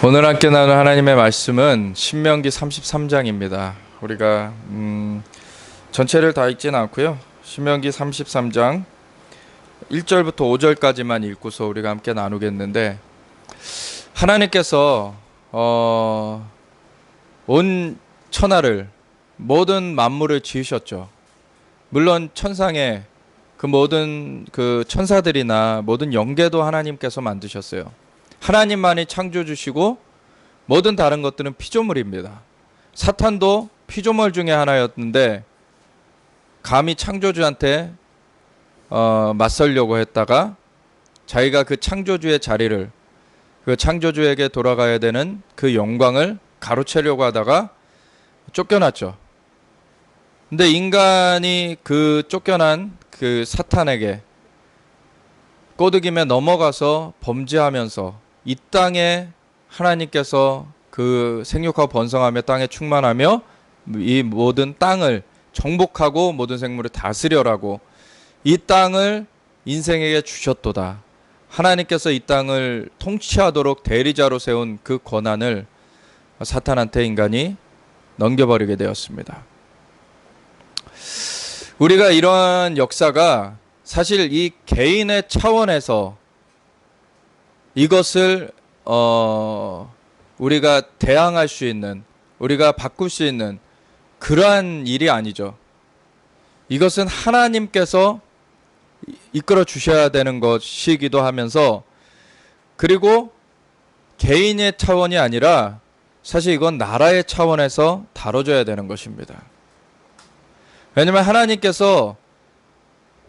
오늘 함께 나눌 하나님의 말씀은 신명기 33장입니다. 우리가 전체를 다 읽지는 않고요. 신명기 33장 1절부터 5절까지만 읽고서 우리가 함께 나누겠는데, 하나님께서 온 천하를, 모든 만물을 지으셨죠. 물론 천상의 그 모든 그 천사들이나 모든 영계도 하나님께서 만드셨어요. 하나님만이 창조주시고 모든 다른 것들은 피조물입니다. 사탄도 피조물 중에 하나였는데 감히 창조주한테 맞서려고 했다가 자기가 그 창조주의 자리를, 그 창조주에게 돌아가야 되는 그 영광을 가로채려고 하다가 쫓겨났죠. 근데 인간이 그 쫓겨난 그 사탄에게 꼬드김에 넘어가서 범죄하면서 이 땅에 하나님께서 그 생육하고 번성하며 땅에 충만하며 이 모든 땅을 정복하고 모든 생물을 다스려라고 이 땅을 인생에게 주셨도다. 하나님께서 이 땅을 통치하도록 대리자로 세운 그 권한을 사탄한테 인간이 넘겨버리게 되었습니다. 우리가 이러한 역사가 사실 이 개인의 차원에서 이것을 우리가 대항할 수 있는, 우리가 바꿀 수 있는 그러한 일이 아니죠. 이것은 하나님께서 이끌어 주셔야 되는 것이기도 하면서, 그리고 개인의 차원이 아니라 사실 이건 나라의 차원에서 다뤄져야 되는 것입니다. 왜냐하면 하나님께서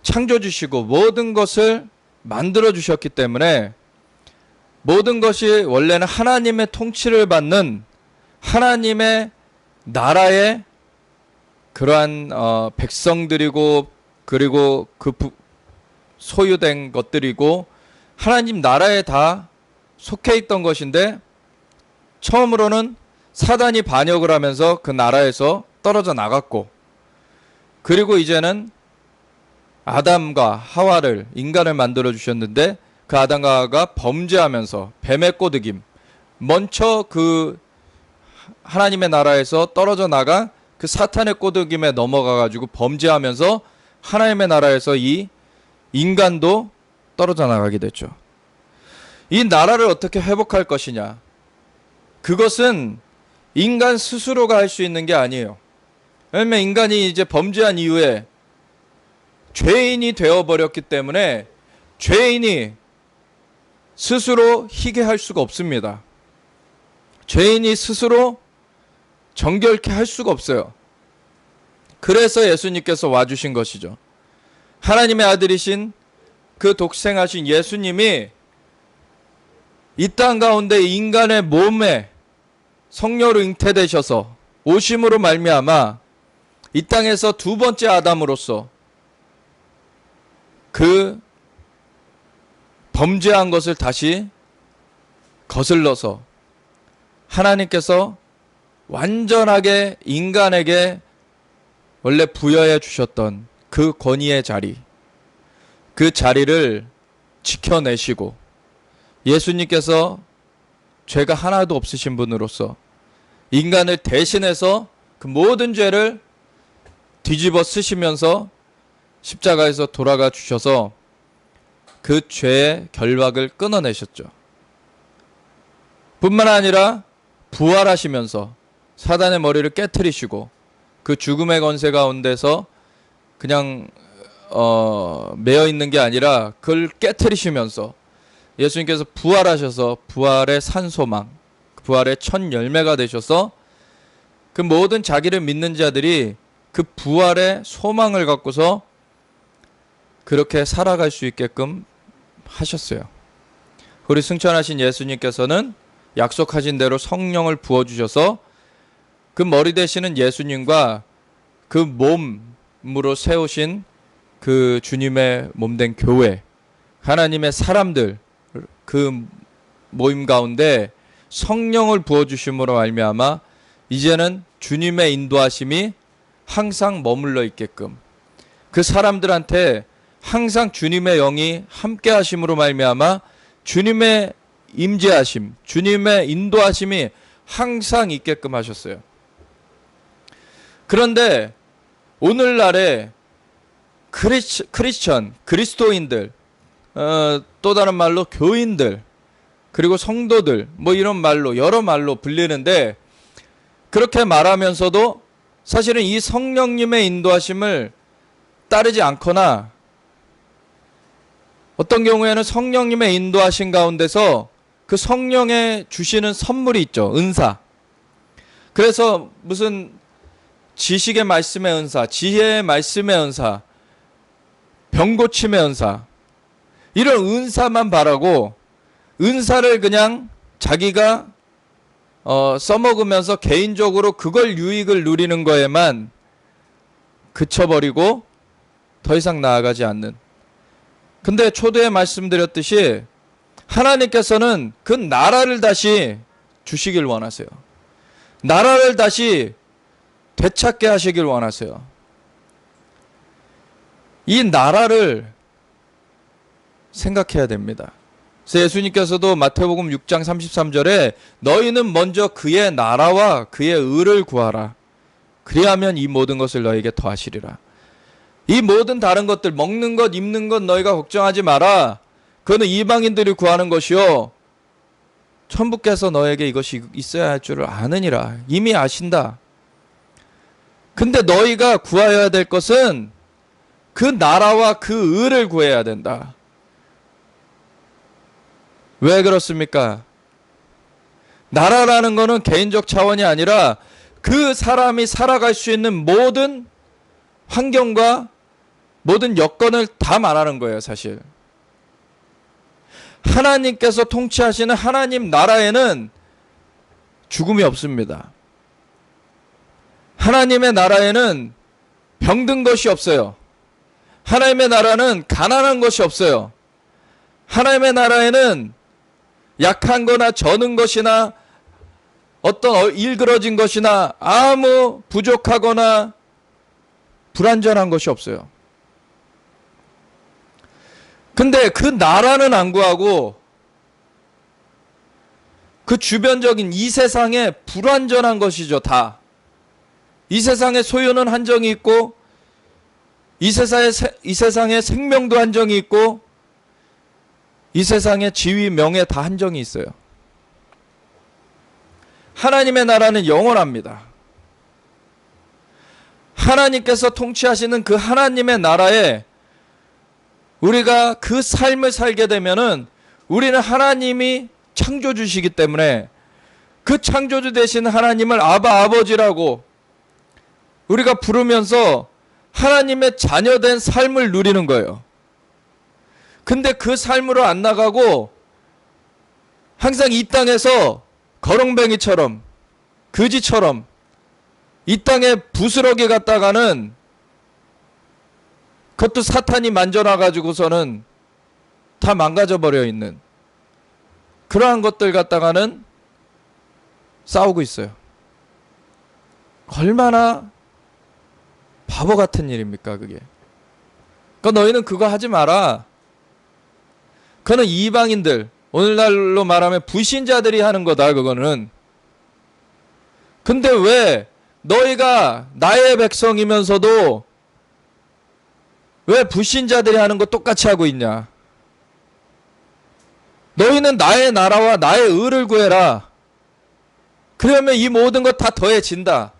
창조주시고 모든 것을 만들어 주셨기 때문에 모든 것이 원래는 하나님의 통치를 받는 하나님의 나라의 그러한 백성들이고, 그리고 그 소유된 것들이고 하나님 나라에 다 속해 있던 것인데, 처음으로는 사단이 반역을 하면서 그 나라에서 떨어져 나갔고, 그리고 이제는 아담과 하와를, 인간을 만들어 주셨는데 그 아담과 하와가 범죄하면서 뱀의 꼬드김, 먼저 그 하나님의 나라에서 떨어져 나가 그 사탄의 꼬드김에 넘어가 가지고 범죄하면서 하나님의 나라에서 이 인간도 떨어져 나가게 됐죠. 이 나라를 어떻게 회복할 것이냐, 그것은 인간 스스로가 할 수 있는 게 아니에요. 왜냐하면 인간이 이제 범죄한 이후에 죄인이 되어버렸기 때문에 죄인이 스스로 희게 할 수가 없습니다. 죄인이 스스로 정결케 할 수가 없어요. 그래서 예수님께서 와주신 것이죠. 하나님의 아들이신 그 독생하신 예수님이 이 땅 가운데 인간의 몸에 성령으로 잉태되셔서 오심으로 말미암아 이 땅에서 두 번째 아담으로서 그 범죄한 것을 다시 거슬러서 하나님께서 완전하게 인간에게 원래 부여해 주셨던 그 권위의 자리, 그 자리를 지켜내시고, 예수님께서 죄가 하나도 없으신 분으로서 인간을 대신해서 그 모든 죄를 뒤집어 쓰시면서 십자가에서 돌아가 주셔서 그 죄의 결박을 끊어내셨죠. 뿐만 아니라 부활하시면서 사단의 머리를 깨트리시고 그 죽음의 권세 가운데서 그냥 매여 있는 게 아니라 그걸 깨트리시면서 예수님께서 부활하셔서 부활의 산소망, 부활의 첫 열매가 되셔서 그 모든 자기를 믿는 자들이 그 부활의 소망을 갖고서 그렇게 살아갈 수 있게끔 하셨어요. 우리 승천하신 예수님께서는 약속하신 대로 성령을 부어주셔서 그 머리 되시는 예수님과 그 몸으로 세우신 그 주님의 몸된 교회, 하나님의 사람들, 그 모임 가운데 성령을 부어주심으로 말미암아 이제는 주님의 인도하심이 항상 머물러 있게끔, 그 사람들한테 항상 주님의 영이 함께 하심으로 말미암아 주님의 임재하심, 주님의 인도하심이 항상 있게끔 하셨어요. 그런데 오늘날에 크리스천, 그리스도인들, 또 다른 말로 교인들, 그리고 성도들, 뭐 이런 말로, 여러 말로 불리는데, 그렇게 말하면서도 사실은 이 성령님의 인도하심을 따르지 않거나, 어떤 경우에는 성령님의 인도하심 가운데서 그 성령의 주시는 선물이 있죠. 은사. 그래서 무슨 지식의 말씀의 은사, 지혜의 말씀의 은사, 병고침의 은사, 이런 은사만 바라고 은사를 그냥 자기가 써먹으면서 개인적으로 그걸 유익을 누리는 거에만 그쳐버리고 더 이상 나아가지 않는. 근데 초대에 말씀드렸듯이 하나님께서는 그 나라를 다시 주시길 원하세요. 나라를 다시 되찾게 하시길 원하세요. 이 나라를 생각해야 됩니다. 그래서 예수님께서도 마태복음 6장 33절에 너희는 먼저 그의 나라와 그의 의를 구하라. 그리하면 이 모든 것을 너에게 더하시리라. 이 모든 다른 것들, 먹는 것, 입는 것 너희가 걱정하지 마라. 그거는 이방인들이 구하는 것이요, 천부께서 너에게 이것이 있어야 할 줄을 아느니라. 이미 아신다. 근데 너희가 구하여야 될 것은 그 나라와 그 의를 구해야 된다. 왜 그렇습니까? 나라라는 거는 개인적 차원이 아니라 그 사람이 살아갈 수 있는 모든 환경과 모든 여건을 다 말하는 거예요, 사실. 하나님께서 통치하시는 하나님 나라에는 죽음이 없습니다. 하나님의 나라에는 병든 것이 없어요. 하나님의 나라는 가난한 것이 없어요. 하나님의 나라에는 약한 거나 저는 것이나 어떤 일그러진 것이나 아무 부족하거나 불완전한 것이 없어요. 근데 그 나라는 안 구하고 그 주변적인 이 세상에 불완전한 것이죠, 다. 이 세상의 소유는 한정이 있고 이 세상의 생명도 한정이 있고 이 세상의 지위, 명예 다 한정이 있어요. 하나님의 나라는 영원합니다. 하나님께서 통치하시는 그 하나님의 나라에 우리가 그 삶을 살게 되면은 우리는 하나님이 창조주시기 때문에 그 창조주 되신 하나님을 아바 아버지라고 우리가 부르면서 하나님의 자녀된 삶을 누리는 거예요. 근데 그 삶으로 안 나가고 항상 이 땅에서 거렁뱅이처럼 거지처럼 이 땅에 부스러기 갔다가는 그것도 사탄이 만져놔가지고서는 다 망가져버려 있는 그러한 것들 갖다가는 싸우고 있어요. 얼마나 바보 같은 일입니까, 그게. 그러니까 너희는 그거 하지 마라. 그거는 이방인들, 오늘날로 말하면 불신자들이 하는 거다, 그거는. 근데 왜 너희가 나의 백성이면서도 왜 불신자들이 하는 거 똑같이 하고 있냐? 너희는 나의 나라와 나의 의를 구해라. 그러면 이 모든 것 다 더해진다.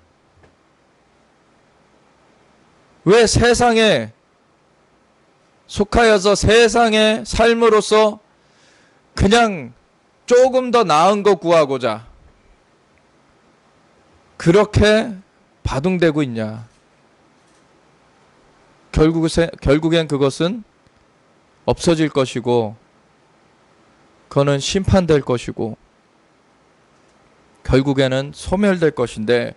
왜 세상에 속하여서 세상의 삶으로서 그냥 조금 더 나은 거 구하고자 그렇게 바둥대고 있냐? 결국엔 그것은 없어질 것이고 그거는 심판될 것이고 결국에는 소멸될 것인데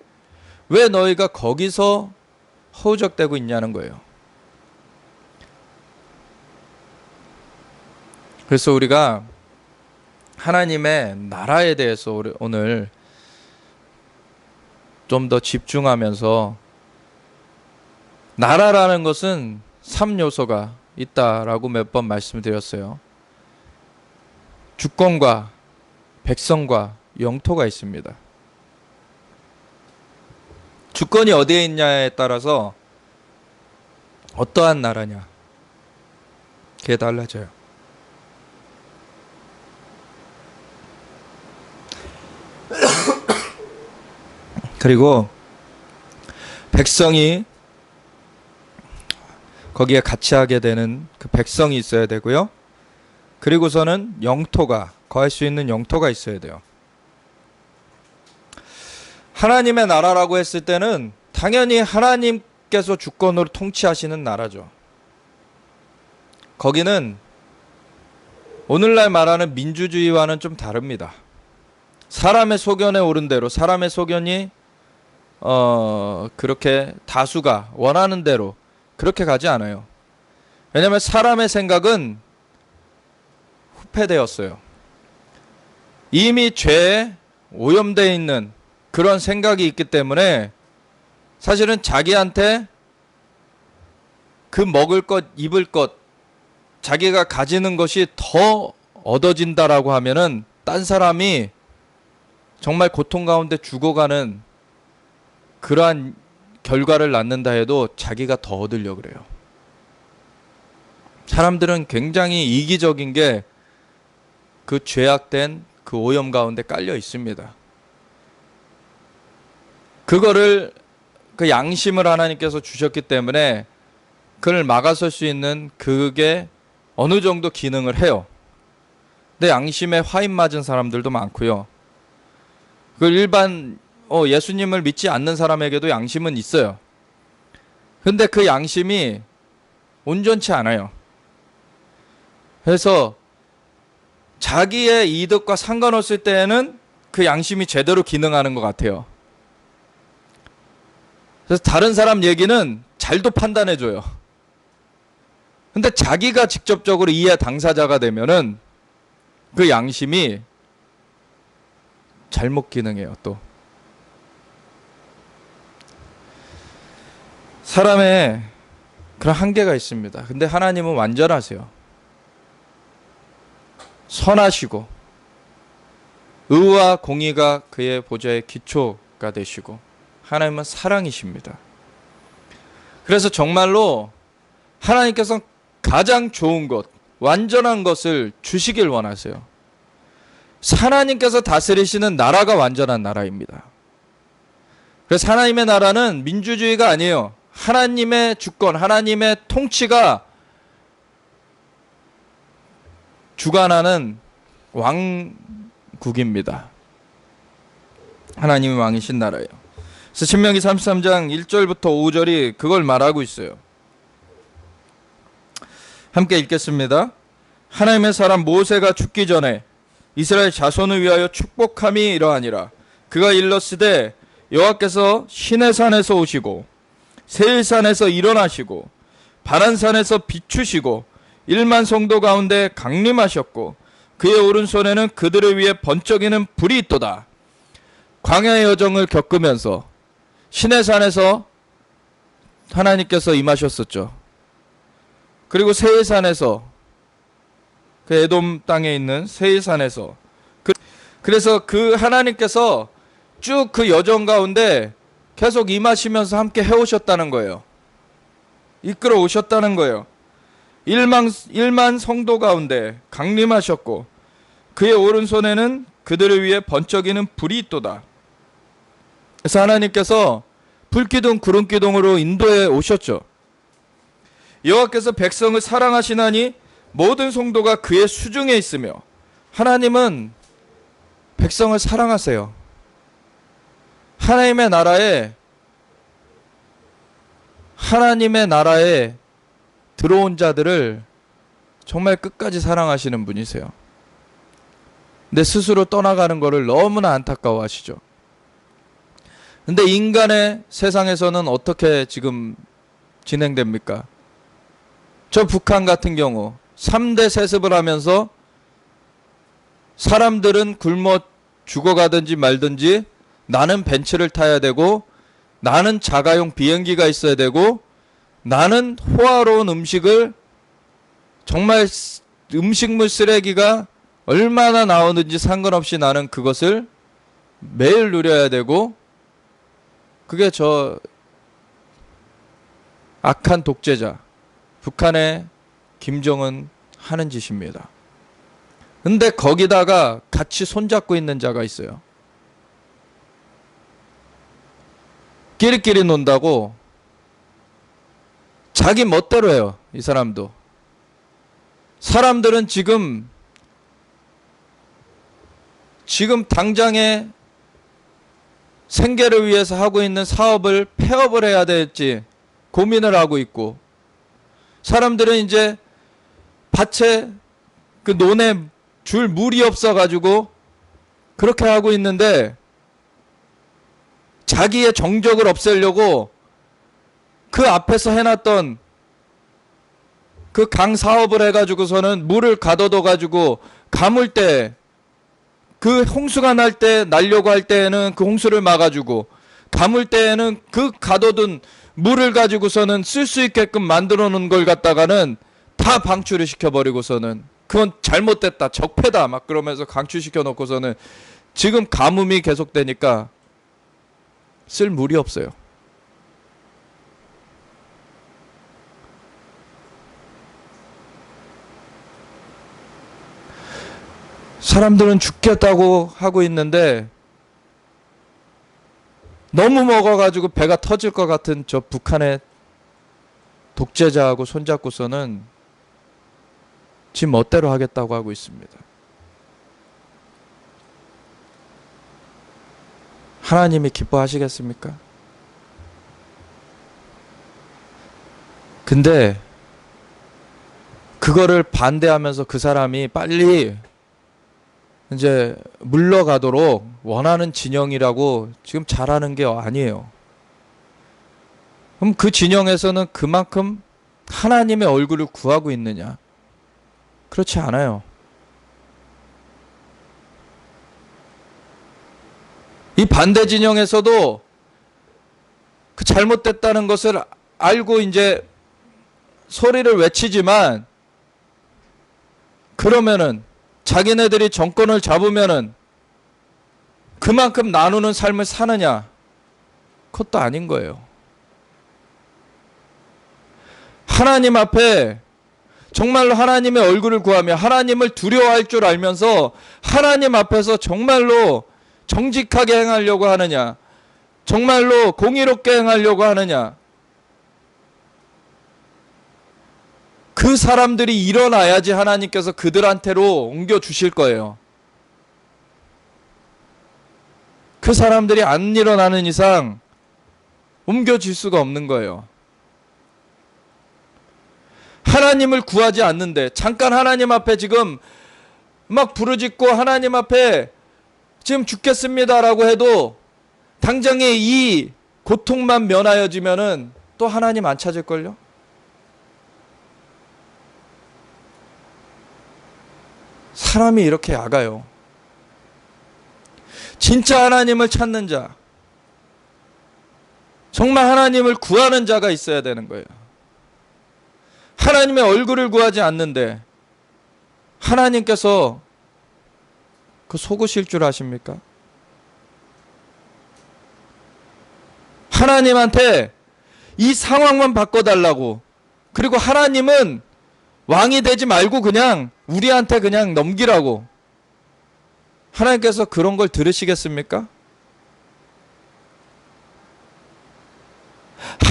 왜 너희가 거기서 허우적대고 있냐는 거예요. 그래서 우리가 하나님의 나라에 대해서 오늘 좀 더 집중하면서 나라라는 것은 3요소가 있다라고 몇 번 말씀드렸어요. 주권과 백성과 영토가 있습니다. 주권이 어디에 있냐에 따라서 어떠한 나라냐, 그게 달라져요. 그리고 백성이 거기에 같이 하게 되는 그 백성이 있어야 되고요. 그리고서는 영토가, 거할 수 있는 영토가 있어야 돼요. 하나님의 나라라고 했을 때는 당연히 하나님께서 주권으로 통치하시는 나라죠. 거기는 오늘날 말하는 민주주의와는 좀 다릅니다. 사람의 소견에 오른 대로, 사람의 소견이 그렇게 다수가 원하는 대로 그렇게 가지 않아요. 왜냐하면 사람의 생각은 후패되었어요. 이미 죄에 오염되어 있는 그런 생각이 있기 때문에 사실은 자기한테 그 먹을 것, 입을 것, 자기가 가지는 것이 더 얻어진다라고 하면은 딴 사람이 정말 고통 가운데 죽어가는 그러한 결과를 낳는다 해도 자기가 더 얻으려고 그래요. 사람들은 굉장히 이기적인 게 그 죄악된 그 오염 가운데 깔려 있습니다. 그거를, 그 양심을 하나님께서 주셨기 때문에 그를 막아설 수 있는 그게 어느 정도 기능을 해요. 근데 양심에 화인 맞은 사람들도 많고요. 그 일반 예수님을 믿지 않는 사람에게도 양심은 있어요. 근데 그 양심이 온전치 않아요. 그래서 자기의 이득과 상관없을 때에는 그 양심이 제대로 기능하는 것 같아요. 그래서 다른 사람 얘기는 잘도 판단해줘요. 근데 자기가 직접적으로 이해 당사자가 되면은 그 양심이 잘못 기능해요. 또 사람의 그런 한계가 있습니다. 근데 하나님은 완전하세요. 선하시고 의와 공의가 그의 보좌의 기초가 되시고 하나님은 사랑이십니다. 그래서 정말로 하나님께서 가장 좋은 것, 완전한 것을 주시길 원하세요. 하나님께서 다스리시는 나라가 완전한 나라입니다. 그래서 하나님의 나라는 민주주의가 아니에요. 하나님의 주권, 하나님의 통치가 주관하는 왕국입니다. 하나님이 왕이신 나라예요. 그래서 신명기 33장 1절부터 5절이 그걸 말하고 있어요. 함께 읽겠습니다. 하나님의 사람 모세가 죽기 전에 이스라엘 자손을 위하여 축복함이 이러하니라. 그가 일렀으되 여호와께서 시내산에서 오시고 세일산에서 일어나시고 바란산에서 비추시고 1만 성도 가운데 강림하셨고 그의 오른손에는 그들을 위해 번쩍이는 불이 있도다. 광야의 여정을 겪으면서 시내산에서 하나님께서 임하셨었죠. 그리고 세일산에서, 그 에돔 땅에 있는 세일산에서, 그래서 그 하나님께서 쭉 그 여정 가운데 계속 임하시면서 함께 해오셨다는 거예요. 이끌어 오셨다는 거예요. 1만 성도 가운데 강림하셨고 그의 오른손에는 그들을 위해 번쩍이는 불이 있도다. 그래서 하나님께서 불기둥 구름기둥으로 인도해 오셨죠. 여호와께서 백성을 사랑하시나니 모든 성도가 그의 수중에 있으며, 하나님은 백성을 사랑하세요. 하나님의 나라에 들어온 자들을 정말 끝까지 사랑하시는 분이세요. 근데 스스로 떠나가는 것을 너무나 안타까워하시죠. 근데 인간의 세상에서는 어떻게 지금 진행됩니까? 저 북한 같은 경우 3대 세습을 하면서 사람들은 굶어 죽어가든지 말든지 나는 벤츠를 타야 되고, 나는 자가용 비행기가 있어야 되고, 나는 호화로운 음식을, 정말 음식물 쓰레기가 얼마나 나오는지 상관없이 나는 그것을 매일 누려야 되고, 그게 저 악한 독재자 북한의 김정은 하는 짓입니다. 근데 거기다가 같이 손잡고 있는 자가 있어요. 끼리끼리 논다고 자기 멋대로 해요. 이 사람도. 사람들은 지금 당장에 생계를 위해서 하고 있는 사업을 폐업을 해야 될지 고민을 하고 있고, 사람들은 이제 밭에 그 논에 줄 물이 없어가지고 그렇게 하고 있는데, 자기의 정적을 없애려고 그 앞에서 해놨던 그 강 사업을 해가지고서는 물을 가둬둬가지고 감을 때, 그 홍수가 날 때 날려고 할 때에는 그 홍수를 막아주고, 감을 때에는 그 가둬둔 물을 가지고서는 쓸 수 있게끔 만들어 놓은 걸 갖다가는 다 방출을 시켜버리고서는 그건 잘못됐다, 적폐다 막 그러면서 강추시켜 놓고서는 지금 가뭄이 계속되니까 쓸 물이 없어요. 사람들은 죽겠다고 하고 있는데 너무 먹어가지고 배가 터질 것 같은 저 북한의 독재자하고 손잡고서는 지 멋대로 하겠다고 하고 있습니다. 하나님이 기뻐하시겠습니까? 근데 그거를 반대하면서 그 사람이 빨리 이제 물러가도록 원하는 진영이라고 지금 잘하는 게 아니에요. 그럼 그 진영에서는 그만큼 하나님의 얼굴을 구하고 있느냐? 그렇지 않아요. 이 반대 진영에서도 그 잘못됐다는 것을 알고 이제 소리를 외치지만, 그러면은 자기네들이 정권을 잡으면은 그만큼 나누는 삶을 사느냐? 그것도 아닌 거예요. 하나님 앞에 정말로 하나님의 얼굴을 구하며 하나님을 두려워할 줄 알면서 하나님 앞에서 정말로 정직하게 행하려고 하느냐? 정말로 공의롭게 행하려고 하느냐? 그 사람들이 일어나야지 하나님께서 그들한테로 옮겨주실 거예요. 그 사람들이 안 일어나는 이상 옮겨질 수가 없는 거예요. 하나님을 구하지 않는데, 잠깐 하나님 앞에 지금 막 부르짖고 하나님 앞에 지금 죽겠습니다라고 해도 당장에 이 고통만 면하여지면은 또 하나님 안 찾을걸요? 사람이 이렇게 약아요. 진짜 하나님을 찾는 자, 정말 하나님을 구하는 자가 있어야 되는 거예요. 하나님의 얼굴을 구하지 않는데 하나님께서 그 속으실 줄 아십니까? 하나님한테 이 상황만 바꿔달라고, 그리고 하나님은 왕이 되지 말고 그냥 우리한테 그냥 넘기라고, 하나님께서 그런 걸 들으시겠습니까?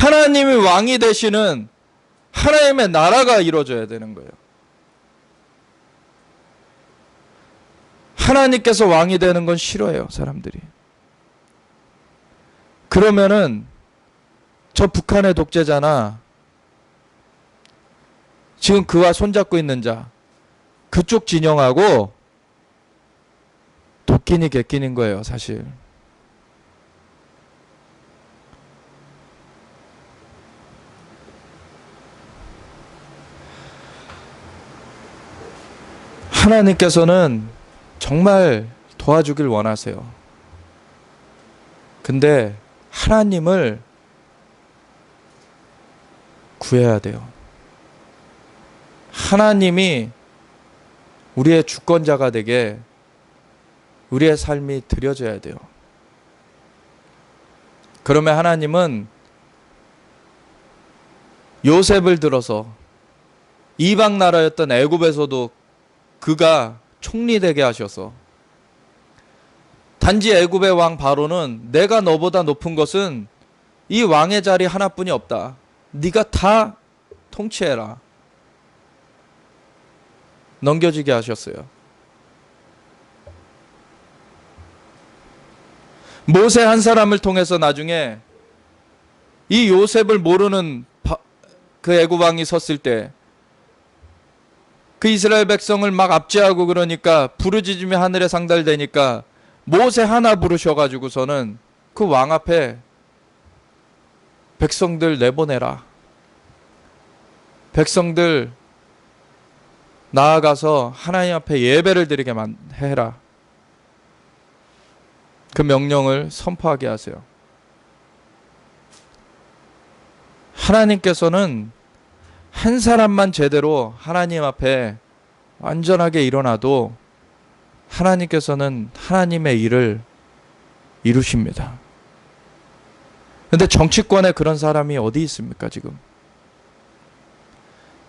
하나님이 왕이 되시는 하나님의 나라가 이루어져야 되는 거예요. 하나님께서 왕이 되는 건 싫어해요, 사람들이. 그러면은 저 북한의 독재자나 지금 그와 손잡고 있는 자, 그쪽 진영하고 도끼니 객끼는 거예요, 사실. 하나님께서는 정말 도와주길 원하세요. 근데 하나님을 구해야 돼요. 하나님이 우리의 주권자가 되게 우리의 삶이 드려져야 돼요. 그러면 하나님은 요셉을 들어서 이방 나라였던 애굽에서도 그가 총리되게 하셔서, 단지 애굽의 왕 바로는 내가 너보다 높은 것은 이 왕의 자리 하나뿐이 없다. 네가 다 통치해라. 넘겨지게 하셨어요. 모세 한 사람을 통해서 나중에 이 요셉을 모르는 그 애굽 왕이 섰을 때 그 이스라엘 백성을 막 압제하고 그러니까 부르짖으며 하늘에 상달되니까 모세 하나 부르셔가지고서는 그 왕 앞에 백성들 내보내라. 백성들 나아가서 하나님 앞에 예배를 드리게 해라. 그 명령을 선포하게 하세요. 하나님께서는 한 사람만 제대로 하나님 앞에 완전하게 일어나도 하나님께서는 하나님의 일을 이루십니다. 그런데 정치권에 그런 사람이 어디 있습니까, 지금?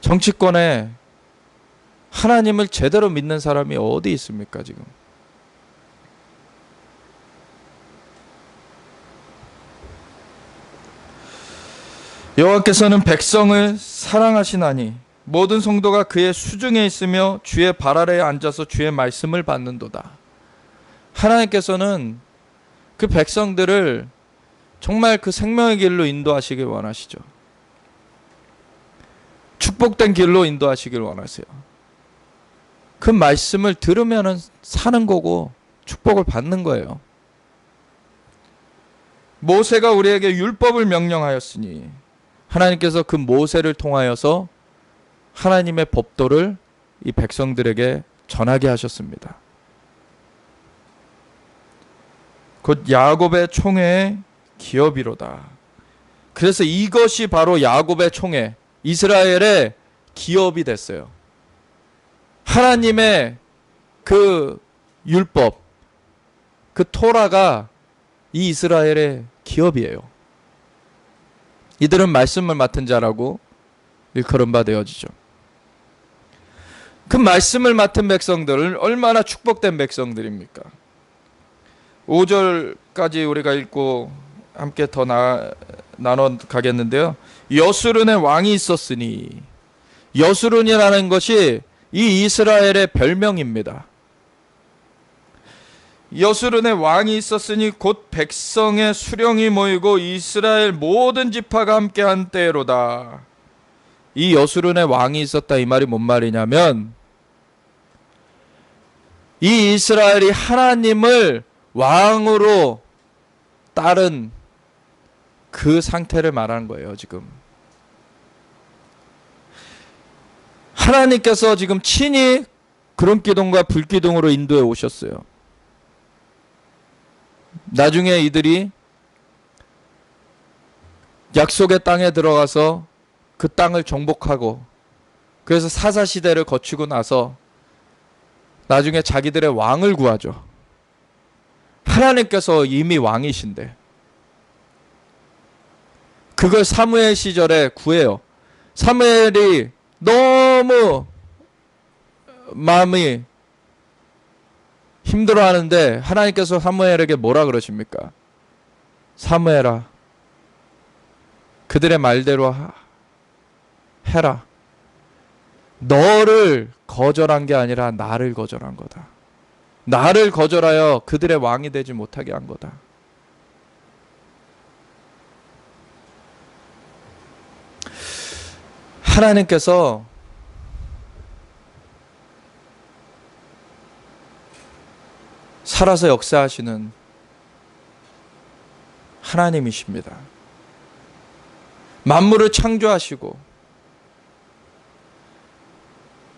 정치권에 하나님을 제대로 믿는 사람이 어디 있습니까, 지금? 여호와께서는 백성을 사랑하시나니 모든 성도가 그의 수중에 있으며 주의 발 아래에 앉아서 주의 말씀을 받는도다. 하나님께서는 그 백성들을 정말 그 생명의 길로 인도하시길 원하시죠. 축복된 길로 인도하시길 원하세요. 그 말씀을 들으면 사는 거고 축복을 받는 거예요. 모세가 우리에게 율법을 명령하였으니 하나님께서 그 모세를 통하여서 하나님의 법도를 이 백성들에게 전하게 하셨습니다. 곧 야곱의 총회의 기업이로다. 그래서 이것이 바로 야곱의 총회, 이스라엘의 기업이 됐어요. 하나님의 그 율법, 그 토라가 이 이스라엘의 기업이에요. 이들은 말씀을 맡은 자라고 일컬은 바 되어지죠. 그 말씀을 맡은 백성들은 얼마나 축복된 백성들입니까? 5절까지 우리가 읽고 함께 더 나눠 가겠는데요. 여수른의 왕이 있었으니, 여수른이라는 것이 이 이스라엘의 별명입니다. 여수른의 왕이 있었으니 곧 백성의 수령이 모이고 이스라엘 모든 지파가 함께한 때로다. 이 여수른의 왕이 있었다, 이 말이 뭔 말이냐면 이 이스라엘이 하나님을 왕으로 따른 그 상태를 말하는 거예요. 지금 하나님께서 지금 친히 구름기둥과 불기둥으로 인도해 오셨어요. 나중에 이들이 약속의 땅에 들어가서 그 땅을 정복하고, 그래서 사사시대를 거치고 나서 나중에 자기들의 왕을 구하죠. 하나님께서 이미 왕이신데 그걸 사무엘 시절에 구해요. 사무엘이 너무 마음이 힘들어하는데 하나님께서 사무엘에게 뭐라 그러십니까? 사무엘아, 그들의 말대로 해라. 너를 거절한 게 아니라 나를 거절한 거다. 나를 거절하여 그들의 왕이 되지 못하게 한 거다. 하나님께서 살아서 역사하시는 하나님이십니다. 만물을 창조하시고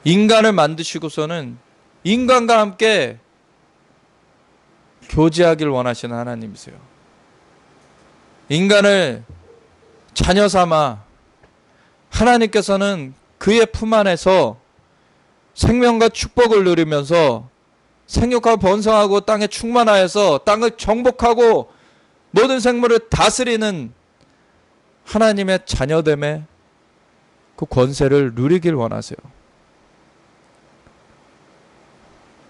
인간을 만드시고서는 인간과 함께 교제하길 원하시는 하나님이세요. 인간을 자녀 삼아 하나님께서는 그의 품 안에서 생명과 축복을 누리면서 생육하고 번성하고 땅에 충만하여서 땅을 정복하고 모든 생물을 다스리는 하나님의 자녀됨의 그 권세를 누리길 원하세요.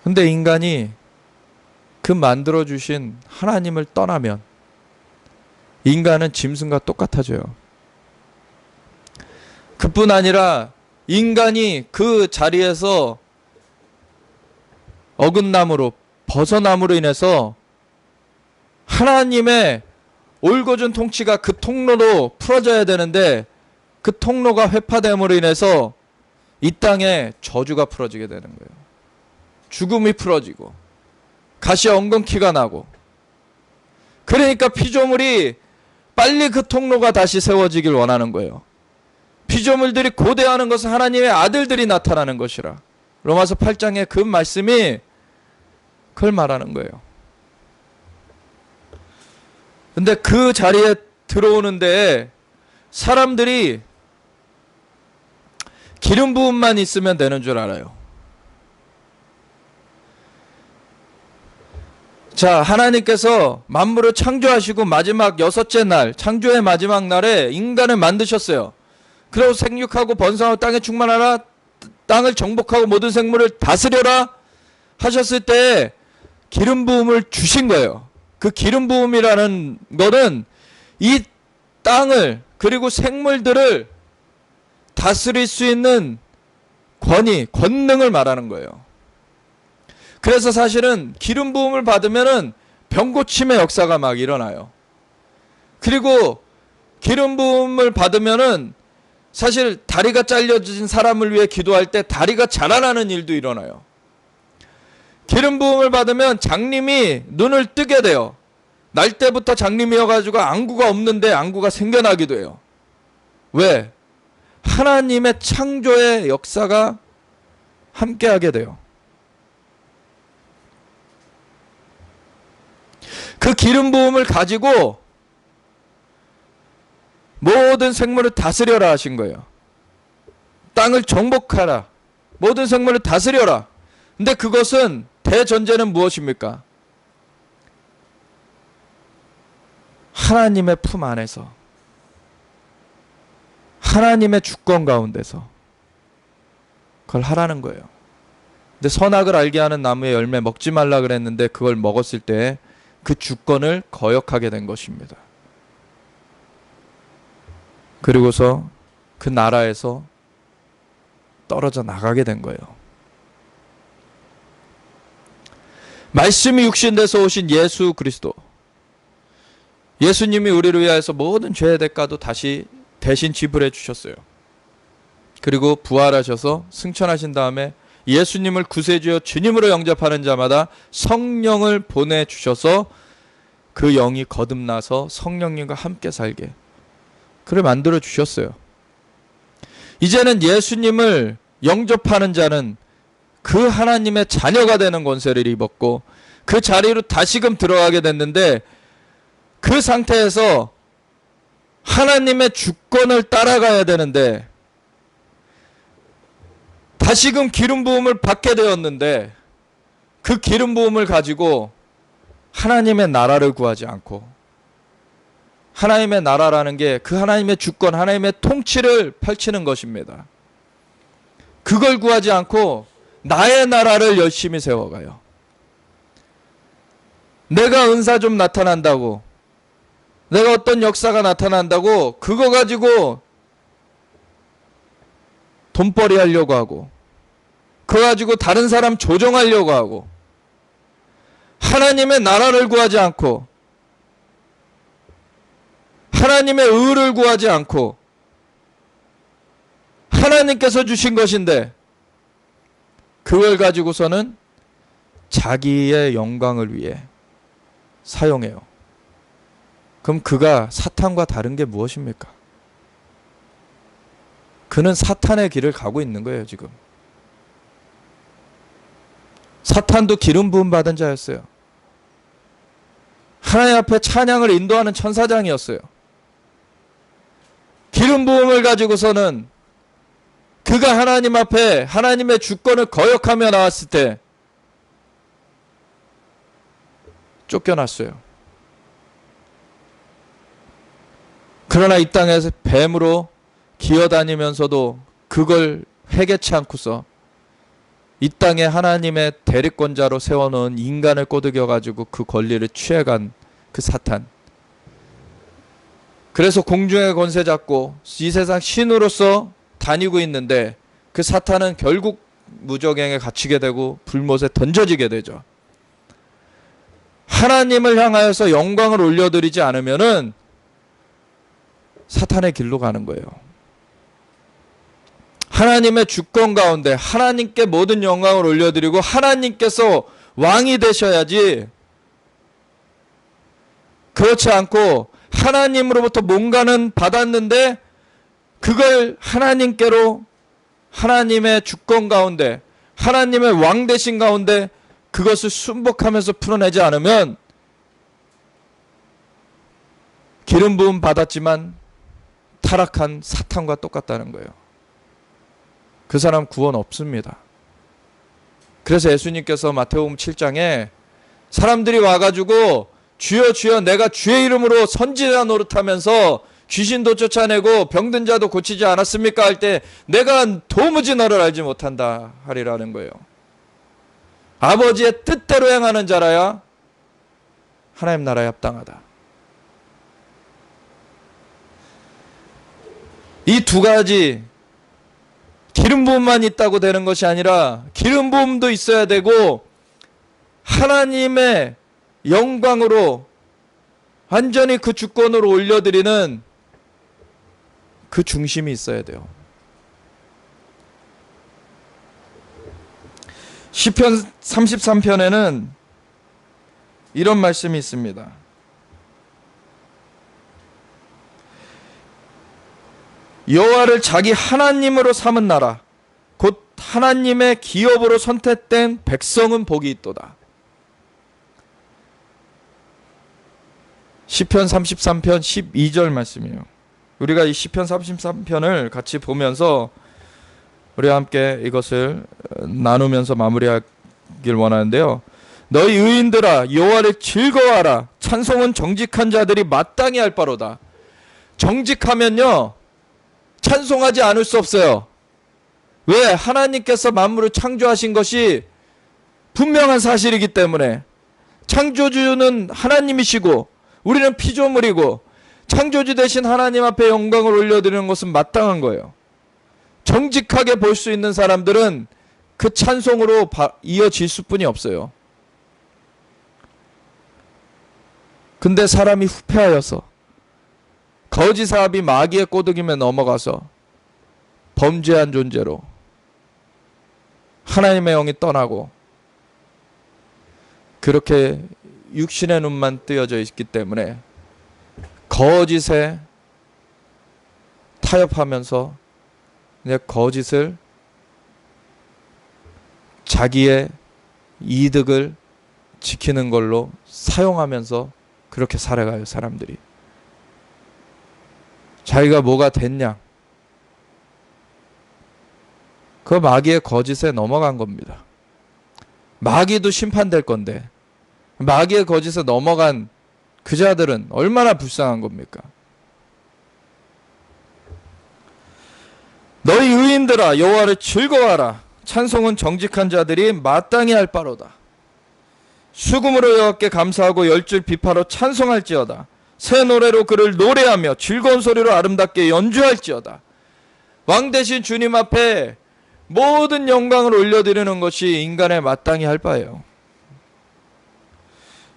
근데 인간이 그 만들어주신 하나님을 떠나면 인간은 짐승과 똑같아져요. 그뿐 아니라 인간이 그 자리에서 어긋남으로 벗어남으로 인해서 하나님의 올곧은 통치가 그 통로로 풀어져야 되는데 그 통로가 회파됨으로 인해서 이 땅에 저주가 풀어지게 되는 거예요. 죽음이 풀어지고 가시 엉겅퀴가 나고, 그러니까 피조물이 빨리 그 통로가 다시 세워지길 원하는 거예요. 피조물들이 고대하는 것은 하나님의 아들들이 나타나는 것이라. 로마서 8장의 그 말씀이 그걸 말하는 거예요. 근데 그 자리에 들어오는데 사람들이 기름 부음만 있으면 되는 줄 알아요. 자, 하나님께서 만물을 창조하시고 마지막 여섯째 날, 창조의 마지막 날에 인간을 만드셨어요. 그리고 생육하고 번성하고 땅에 충만하라, 땅을 정복하고 모든 생물을 다스려라 하셨을 때 기름 부음을 주신 거예요. 그 기름 부음이라는 거는 이 땅을 그리고 생물들을 다스릴 수 있는 권위, 권능을 말하는 거예요. 그래서 사실은 기름 부음을 받으면은 병고침의 역사가 막 일어나요. 그리고 기름 부음을 받으면은 사실 다리가 잘려진 사람을 위해 기도할 때 다리가 자라나는 일도 일어나요. 기름 부음을 받으면 장님이 눈을 뜨게 돼요. 날 때부터 장님이어가지고 안구가 없는데 안구가 생겨나기도 해요. 왜? 하나님의 창조의 역사가 함께하게 돼요. 그 기름 부음을 가지고 모든 생물을 다스려라 하신 거예요. 땅을 정복하라. 모든 생물을 다스려라. 근데 그것은 대전제는 무엇입니까? 하나님의 품 안에서, 하나님의 주권 가운데서 그걸 하라는 거예요. 근데 선악을 알게 하는 나무의 열매 먹지 말라 그랬는데 그걸 먹었을 때 그 주권을 거역하게 된 것입니다. 그리고서 그 나라에서 떨어져 나가게 된 거예요. 말씀이 육신돼서 오신 예수 그리스도, 예수님이 우리를 위하여서 모든 죄의 대가도 다시 대신 지불해 주셨어요. 그리고 부활하셔서 승천하신 다음에 예수님을 구세주여 주님으로 영접하는 자마다 성령을 보내주셔서 그 영이 거듭나서 성령님과 함께 살게 그를 만들어 주셨어요. 이제는 예수님을 영접하는 자는 그 하나님의 자녀가 되는 권세를 입었고 그 자리로 다시금 들어가게 됐는데, 그 상태에서 하나님의 주권을 따라가야 되는데 다시금 기름 부음을 받게 되었는데 그 기름 부음을 가지고 하나님의 나라를 구하지 않고, 하나님의 나라라는 게 그 하나님의 주권, 하나님의 통치를 펼치는 것입니다. 그걸 구하지 않고 나의 나라를 열심히 세워가요. 내가 은사 좀 나타난다고, 내가 어떤 역사가 나타난다고 그거 가지고 돈벌이 하려고 하고, 그거 가지고 다른 사람 조종하려고 하고, 하나님의 나라를 구하지 않고 하나님의 의를 구하지 않고 하나님께서 주신 것인데 그걸 가지고서는 자기의 영광을 위해 사용해요. 그럼 그가 사탄과 다른 게 무엇입니까? 그는 사탄의 길을 가고 있는 거예요. 지금 사탄도 기름 부음 받은 자였어요. 하나님 앞에 찬양을 인도하는 천사장이었어요. 기름 부음을 가지고서는 그가 하나님 앞에 하나님의 주권을 거역하며 나왔을 때 쫓겨났어요. 그러나 이 땅에서 뱀으로 기어다니면서도 그걸 회개치 않고서 이 땅에 하나님의 대리권자로 세워놓은 인간을 꼬드겨가지고 그 권리를 취해간 그 사탄. 그래서 공중의 권세 잡고 이 세상 신으로서 다니고 있는데 그 사탄은 결국 무저갱에 갇히게 되고 불못에 던져지게 되죠. 하나님을 향하여서 영광을 올려드리지 않으면은 사탄의 길로 가는 거예요. 하나님의 주권 가운데 하나님께 모든 영광을 올려드리고 하나님께서 왕이 되셔야지, 그렇지 않고 하나님으로부터 뭔가는 받았는데 그걸 하나님께로, 하나님의 주권 가운데, 하나님의 왕 되신 가운데 그것을 순복하면서 풀어내지 않으면 기름 부음 받았지만 타락한 사탄과 똑같다는 거예요. 그 사람 구원 없습니다. 그래서 예수님께서 마태복음 7장에 사람들이 와가지고 주여 주여 내가 주의 이름으로 선지자 노릇하면서 귀신도 쫓아내고 병든 자도 고치지 않았습니까? 할 때 내가 도무지 너를 알지 못한다 하리라는 거예요. 아버지의 뜻대로 행하는 자라야 하나님 나라에 합당하다. 이 두 가지, 기름 부음만 있다고 되는 것이 아니라 기름 부음도 있어야 되고 하나님의 영광으로 완전히 그 주권으로 올려드리는 그 중심이 있어야 돼요. 시편 33편에는 이런 말씀이 있습니다. 여호와를 자기 하나님으로 삼은 나라 곧 하나님의 기업으로 선택된 백성은 복이 있도다. 시편 33편 12절 말씀이에요. 우리가 이 시편 33편을 같이 보면서 우리와 함께 이것을 나누면서 마무리하길 원하는데요. 너희 의인들아 여호와를 즐거워하라. 찬송은 정직한 자들이 마땅히 할 바로다. 정직하면요 찬송하지 않을 수 없어요. 왜? 하나님께서 만물을 창조하신 것이 분명한 사실이기 때문에. 창조주는 하나님이시고 우리는 피조물이고 창조주 되신 하나님 앞에 영광을 올려드리는 것은 마땅한 거예요. 정직하게 볼 수 있는 사람들은 그 찬송으로 이어질 수뿐이 없어요. 근데 사람이 후패하여서 거짓 사업이 마귀의 꼬드김에 넘어가서 범죄한 존재로 하나님의 영이 떠나고 그렇게 육신의 눈만 뜨여져 있기 때문에 거짓에 타협하면서 이제 거짓을 자기의 이득을 지키는 걸로 사용하면서 그렇게 살아가요. 사람들이 자기가 뭐가 됐냐, 그 마귀의 거짓에 넘어간 겁니다. 마귀도 심판될 건데 마귀의 거짓에 넘어간 그 자들은 얼마나 불쌍한 겁니까? 너희 의인들아 여호와를 즐거워하라. 찬송은 정직한 자들이 마땅히 할 바로다. 수금으로 여호와께 감사하고 열줄 비파로 찬송할지어다. 새 노래로 그를 노래하며 즐거운 소리로 아름답게 연주할지어다. 왕 되신 주님 앞에 모든 영광을 올려드리는 것이 인간의 마땅히 할 바예요.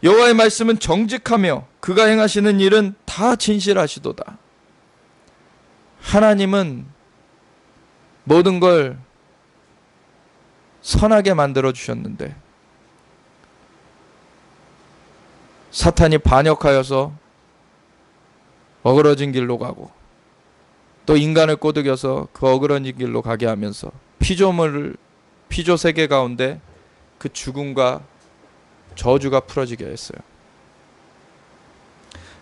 여호와의 말씀은 정직하며 그가 행하시는 일은 다 진실하시도다. 하나님은 모든 걸 선하게 만들어 주셨는데 사탄이 반역하여서 어그러진 길로 가고 또 인간을 꼬드겨서 그 어그러진 길로 가게 하면서 피조 세계 가운데 그 죽음과 저주가 풀어지게 했어요.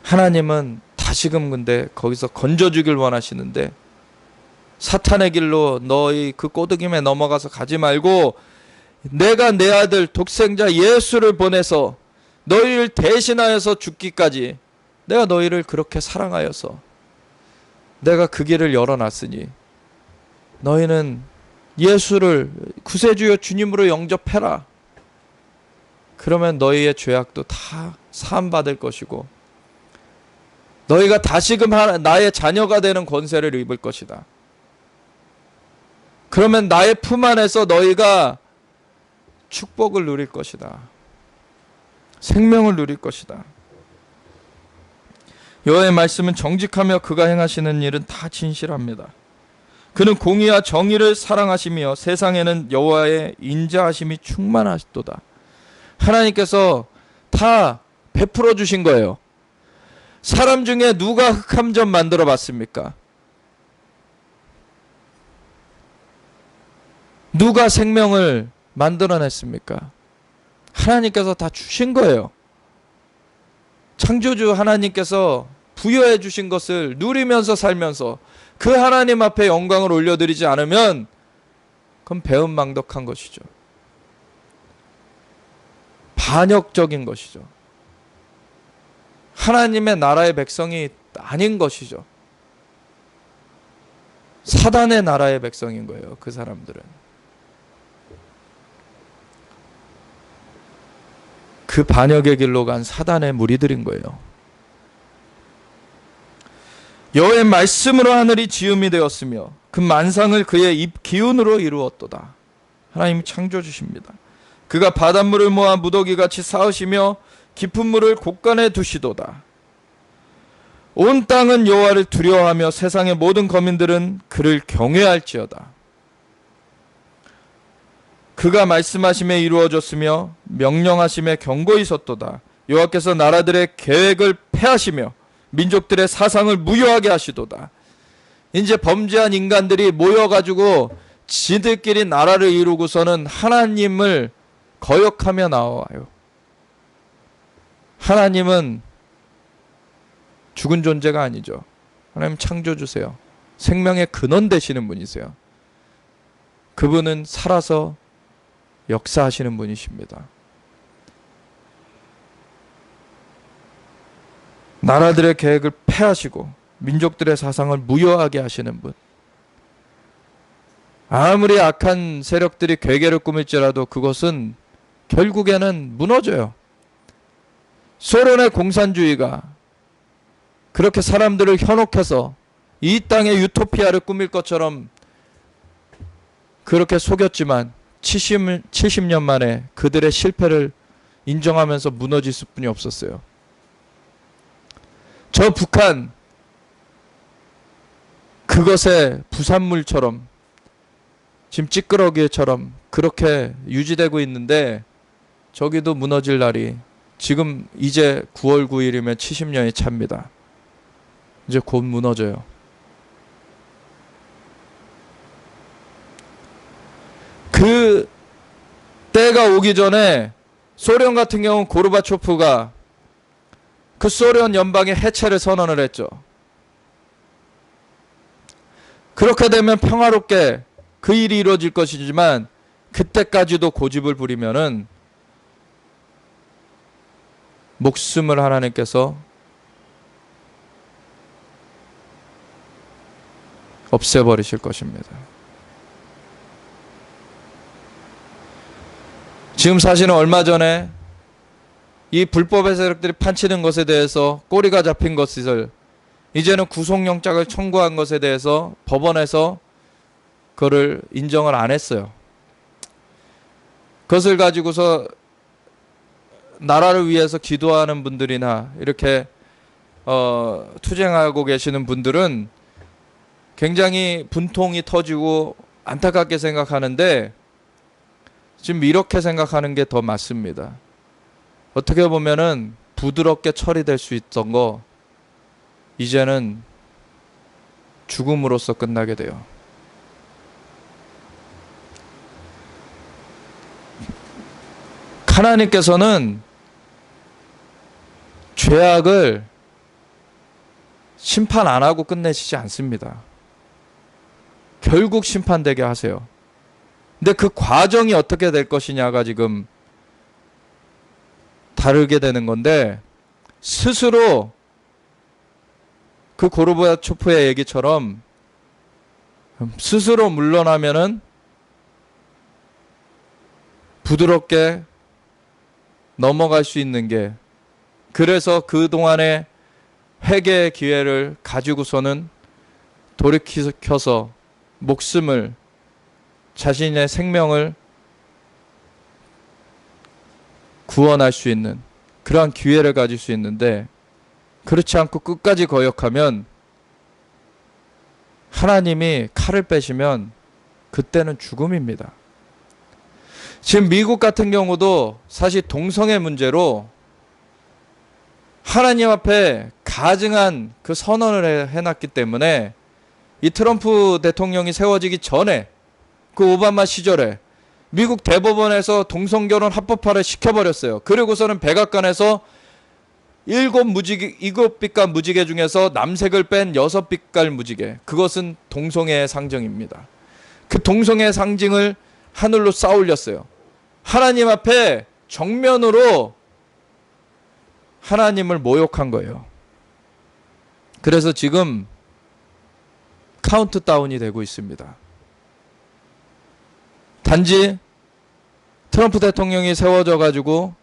하나님은 다시금 근데 거기서 건져주길 원하시는데 사탄의 길로 너희 그 꼬드김에 넘어가서 가지 말고 내가 내 아들 독생자 예수를 보내서 너희를 대신하여서 죽기까지 내가 너희를 그렇게 사랑하여서 내가 그 길을 열어놨으니 너희는 예수를 구세주여 주님으로 영접해라. 그러면 너희의 죄악도 다 사함받을 것이고 너희가 다시금 나의 자녀가 되는 권세를 입을 것이다. 그러면 나의 품 안에서 너희가 축복을 누릴 것이다. 생명을 누릴 것이다. 여호와의 말씀은 정직하며 그가 행하시는 일은 다 진실합니다. 그는 공의와 정의를 사랑하시며 세상에는 여호와의 인자하심이 충만하시도다. 하나님께서 다 베풀어 주신 거예요. 사람 중에 누가 흑암전 만들어 봤습니까? 누가 생명을 만들어냈습니까? 하나님께서 다 주신 거예요. 창조주 하나님께서 부여해 주신 것을 누리면서 살면서 그 하나님 앞에 영광을 올려드리지 않으면 그건 배은망덕한 것이죠. 반역적인 것이죠. 하나님의 나라의 백성이 아닌 것이죠. 사단의 나라의 백성인 거예요. 그 사람들은. 그 반역의 길로 간 사단의 무리들인 거예요. 여호와의 말씀으로 하늘이 지음이 되었으며 그 만상을 그의 입 기운으로 이루었도다. 하나님이 창조주십니다. 그가 바닷물을 모아 무더기같이 쌓으시며 깊은 물을 곳간에 두시도다. 온 땅은 여호와를 두려워하며 세상의 모든 거민들은 그를 경외할지어다. 그가 말씀하심에 이루어졌으며 명령하심에 경고히 섰도다. 여호와께서 나라들의 계획을 폐하시며 민족들의 사상을 무효하게 하시도다. 이제 범죄한 인간들이 모여가지고 지들끼리 나라를 이루고서는 하나님을 거역하며 나와요. 하나님은 죽은 존재가 아니죠. 하나님 창조주세요. 생명의 근원 되시는 분이세요. 그분은 살아서 역사하시는 분이십니다. 나라들의 계획을 폐하시고 민족들의 사상을 무효하게 하시는 분. 아무리 악한 세력들이 괴계를 꾸밀지라도 그것은 결국에는 무너져요. 소련의 공산주의가 그렇게 사람들을 현혹해서 이 땅의 유토피아를 꾸밀 것처럼 그렇게 속였지만 70년 만에 그들의 실패를 인정하면서 무너질 수뿐이 없었어요. 저 북한 그것의 부산물처럼 지금 찌끄러기처럼 그렇게 유지되고 있는데 저기도 무너질 날이 지금 이제 9월 9일이면 70년이 찹니다. 이제 곧 무너져요. 그 때가 오기 전에 소련 같은 경우는 고르바초프가 그 소련 연방의 해체를 선언을 했죠. 그렇게 되면 평화롭게 그 일이 이루어질 것이지만 그때까지도 고집을 부리면은 목숨을 하나님께서 없애버리실 것입니다. 지금 사실은 얼마 전에 이 불법의 세력들이 판치는 것에 대해서 꼬리가 잡힌 것을 이제는 구속영장을 청구한 것에 대해서 법원에서 그거를 인정을 안 했어요. 그것을 가지고서 나라를 위해서 기도하는 분들이나 이렇게 투쟁하고 계시는 분들은 굉장히 분통이 터지고 안타깝게 생각하는데 지금 이렇게 생각하는 게 더 맞습니다. 어떻게 보면은 부드럽게 처리될 수 있던 거 이제는 죽음으로써 끝나게 돼요. 하나님께서는 죄악을 심판 안 하고 끝내시지 않습니다. 결국 심판되게 하세요. 근데 그 과정이 어떻게 될 것이냐가 지금 다르게 되는 건데, 스스로 그 고르바초프의 얘기처럼 스스로 물러나면은 부드럽게 넘어갈 수 있는 게, 그래서 그동안의 회개의 기회를 가지고서는 돌이켜서 목숨을, 자신의 생명을 구원할 수 있는 그러한 기회를 가질 수 있는데, 그렇지 않고 끝까지 거역하면, 하나님이 칼을 빼시면 그때는 죽음입니다. 지금 미국 같은 경우도 사실 동성애 문제로 하나님 앞에 가증한 그 선언을 해놨기 때문에, 이 트럼프 대통령이 세워지기 전에 그 오바마 시절에 미국 대법원에서 동성결혼 합법화를 시켜버렸어요. 그리고서는 백악관에서 7빛깔 무지개 중에서 남색을 뺀 6빛깔 무지개, 그것은 동성애의 상징입니다. 그 동성애의 상징을 하늘로 쌓아 올렸어요. 하나님 앞에 정면으로 하나님을 모욕한 거예요. 그래서 지금 카운트다운이 되고 있습니다. 단지 트럼프 대통령이 세워져 가지고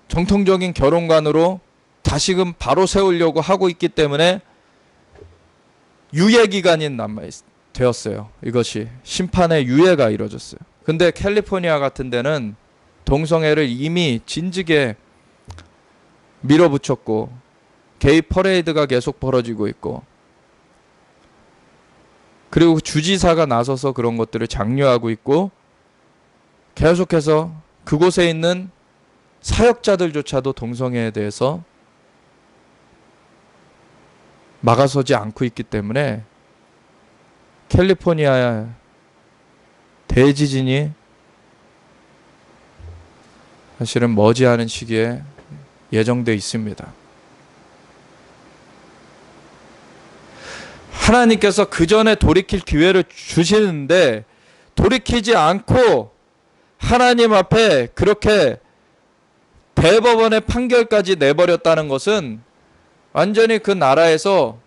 정통적인 결혼관으로 다시금 바로 세우려고 하고 있기 때문에 유예기간이 되었어요. 이것이 심판의 유예가 이루어졌어요. 근데 캘리포니아 같은 데는 동성애를 이미 진즉에 밀어붙였고, 게이 퍼레이드가 계속 벌어지고 있고, 그리고 주지사가 나서서 그런 것들을 장려하고 있고, 계속해서 그곳에 있는 사역자들조차도 동성애에 대해서 막아서지 않고 있기 때문에 캘리포니아 대지진이 사실은 머지않은 시기에 예정되어 있습니다. 하나님께서 그 전에 돌이킬 기회를 주시는데 돌이키지 않고 하나님 앞에 그렇게 대법원의 판결까지 내버렸다는 것은 완전히 그 나라에서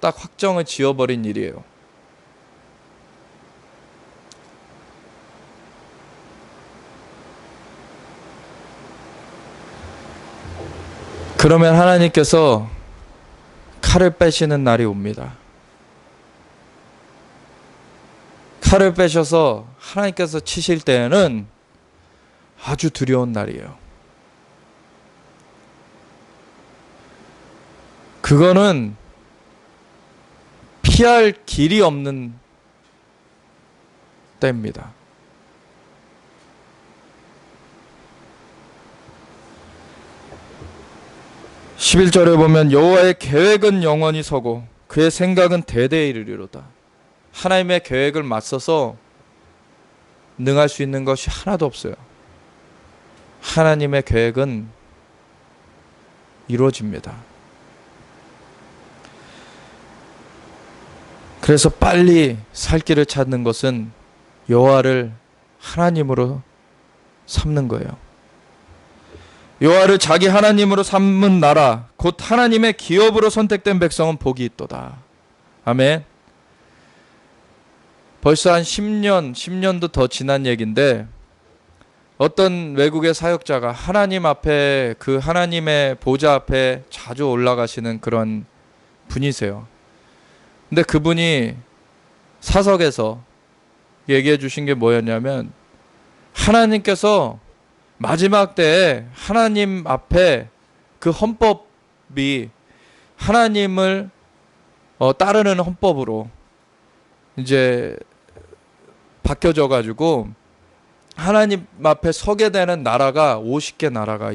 딱 확정을 지어버린 일이에요. 그러면 하나님께서 칼을 빼시는 날이 옵니다. 칼을 빼셔서 하나님께서 치실 때에는 아주 두려운 날이에요. 그거는 피할 길이 없는 때입니다. 11절에 보면 여호와의 계획은 영원히 서고 그의 생각은 대대에 이르리로다. 하나님의 계획을 맞서서 능할 수 있는 것이 하나도 없어요. 하나님의 계획은 이루어집니다. 그래서 빨리 살 길을 찾는 것은 여호와를 하나님으로 삼는 거예요. 여호와를 자기 하나님으로 삼은 나라 곧 하나님의 기업으로 선택된 백성은 복이 있도다. 아멘. 벌써 한 10년도 더 지난 얘기인데 어떤 외국의 사역자가 하나님 앞에 그 하나님의 보좌 앞에 자주 올라가시는 그런 분이세요. 근데 그분이 사석에서 얘기해 주신 게 뭐였냐면 하나님께서 마지막 때에 하나님 앞에 그 헌법이 하나님을 따르는 헌법으로 이제 바뀌어져 가지고 하나님 앞에 서게 되는 나라가 50개 나라가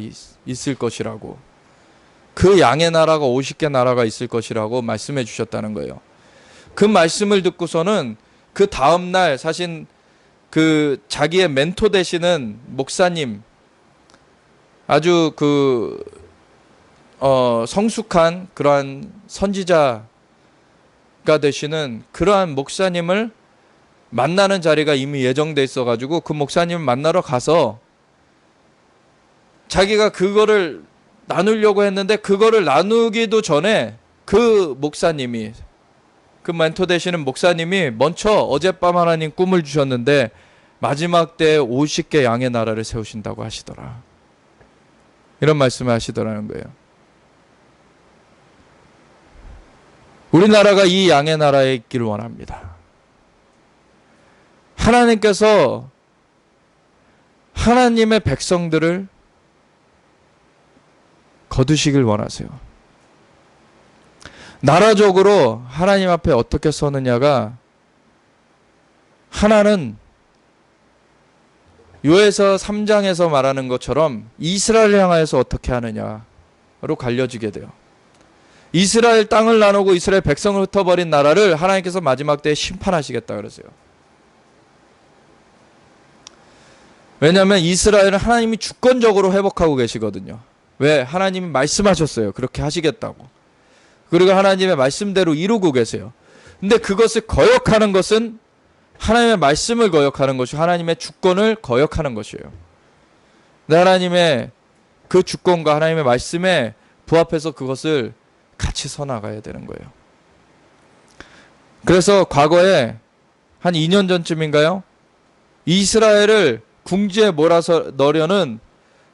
있을 것이라고, 그 양의 나라가 50개 나라가 있을 것이라고 말씀해 주셨다는 거예요. 그 말씀을 듣고서는 그 다음날 사실 그 자기의 멘토 되시는 목사님, 아주 성숙한 그러한 선지자 되시는 그러한 목사님을 만나는 자리가 이미 예정돼 있어가지고 그 목사님을 만나러 가서 자기가 그거를 나누려고 했는데 그거를 나누기도 전에 그 목사님이, 그 멘토 되시는 목사님이 먼저 어젯밤 하나님 꿈을 주셨는데 마지막 때에 50개 양의 나라를 세우신다고 하시더라. 이런 말씀을 하시더라는 거예요. 우리나라가 이 양의 나라에 있기를 원합니다. 하나님께서 하나님의 백성들을 거두시길 원하세요. 나라적으로 하나님 앞에 어떻게 서느냐가, 하나는 요에서 3장에서 말하는 것처럼 이스라엘을 향하여서 어떻게 하느냐로 갈려지게 돼요. 이스라엘 땅을 나누고 이스라엘 백성을 흩어버린 나라를 하나님께서 마지막 때에 심판하시겠다 그러세요. 왜냐하면 이스라엘은 하나님이 주권적으로 회복하고 계시거든요. 왜? 하나님이 말씀하셨어요. 그렇게 하시겠다고. 그리고 하나님의 말씀대로 이루고 계세요. 근데 그것을 거역하는 것은 하나님의 말씀을 거역하는 것이고 하나님의 주권을 거역하는 것이에요. 하나님의 그 주권과 하나님의 말씀에 부합해서 그것을 같이 서나가야 되는 거예요. 그래서 과거에 한 2년 전쯤인가요? 이스라엘을 궁지에 몰아서 넣으려는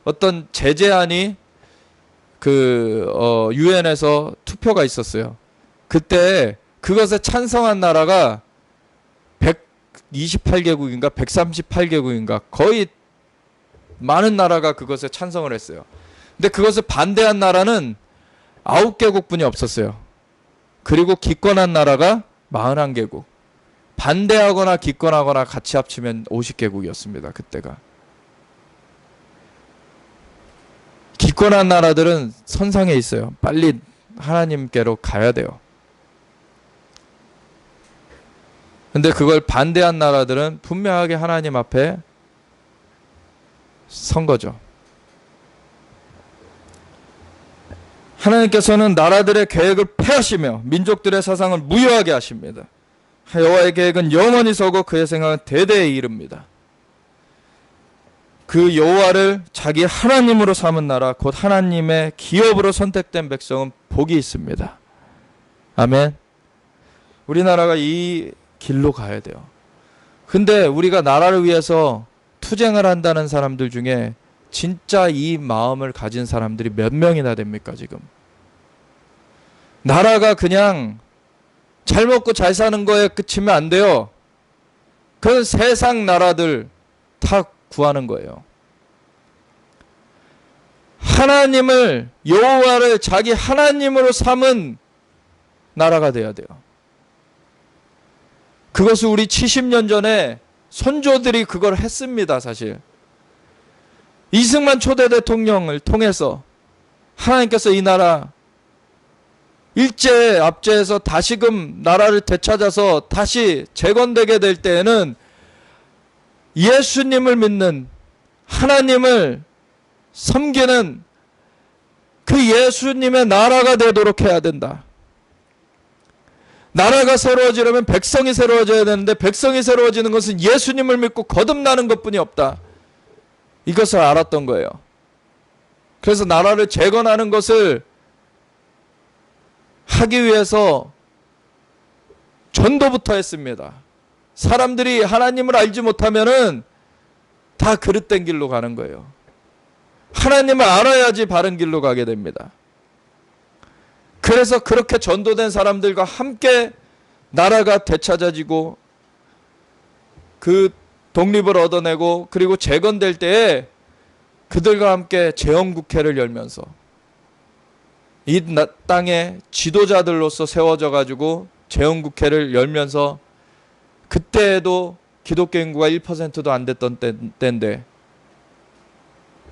어떤 제재안이 유엔에서 투표가 있었어요. 그때 그것에 찬성한 나라가 128개국인가 138개국인가 거의 많은 나라가 그것에 찬성을 했어요. 근데 그것을 반대한 나라는 9개국뿐이 없었어요. 그리고 기권한 나라가 41개국. 반대하거나 기권하거나 같이 합치면 50개국이었습니다. 그때가. 기권한 나라들은 선상에 있어요. 빨리 하나님께로 가야 돼요. 근데 그걸 반대한 나라들은 분명하게 하나님 앞에 선 거죠. 하나님께서는 나라들의 계획을 폐하시며 민족들의 사상을 무효하게 하십니다. 여호와의 계획은 영원히 서고 그의 생각은 대대에 이릅니다. 그 여호와를 자기 하나님으로 삼은 나라, 곧 하나님의 기업으로 선택된 백성은 복이 있습니다. 아멘. 우리나라가 이 길로 가야 돼요. 근데 우리가 나라를 위해서 투쟁을 한다는 사람들 중에 진짜 이 마음을 가진 사람들이 몇 명이나 됩니까 지금? 나라가 그냥 잘 먹고 잘 사는 거에 그치면 안 돼요. 그건 세상 나라들 다 구하는 거예요. 하나님을, 여호와를 자기 하나님으로 삼은 나라가 돼야 돼요. 그것을 우리 70년 전에 선조들이 그걸 했습니다. 사실 이승만 초대 대통령을 통해서 하나님께서 이 나라 일제 압제해서 다시금 나라를 되찾아서 다시 재건되게 될 때에는 예수님을 믿는, 하나님을 섬기는 그 예수님의 나라가 되도록 해야 된다. 나라가 새로워지려면 백성이 새로워져야 되는데 백성이 새로워지는 것은 예수님을 믿고 거듭나는 것뿐이 없다. 이것을 알았던 거예요. 그래서 나라를 재건하는 것을 하기 위해서 전도부터 했습니다. 사람들이 하나님을 알지 못하면은 다 그릇된 길로 가는 거예요. 하나님을 알아야지 바른 길로 가게 됩니다. 그래서 그렇게 전도된 사람들과 함께 나라가 되찾아지고 그 독립을 얻어내고 그리고 재건될 때에 그들과 함께 재헌국회를 열면서 이 땅의 지도자들로서 세워져 가지고 재헌국회를 열면서 그때에도 기독교 인구가 1%도 안 됐던 때인데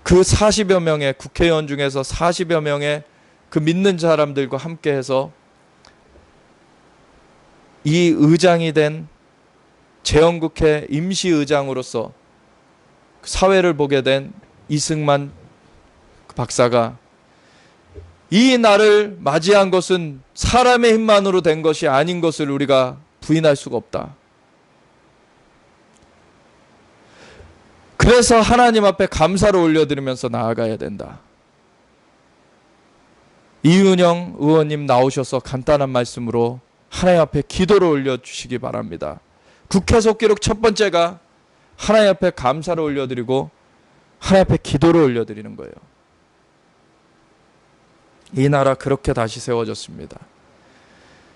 그 40여 명의 국회의원 중에서 40여 명의 그 믿는 사람들과 함께해서 이 의장이 된 재헌국회 임시의장으로서 사회를 보게 된 이승만 박사가 이 날을 맞이한 것은 사람의 힘만으로 된 것이 아닌 것을 우리가 부인할 수가 없다. 그래서 하나님 앞에 감사를 올려드리면서 나아가야 된다. 이은영 의원님 나오셔서 간단한 말씀으로 하나님 앞에 기도를 올려주시기 바랍니다. 국회 속기록 첫 번째가 하나님 앞에 감사를 올려드리고 하나님 앞에 기도를 올려드리는 거예요. 이 나라 그렇게 다시 세워졌습니다.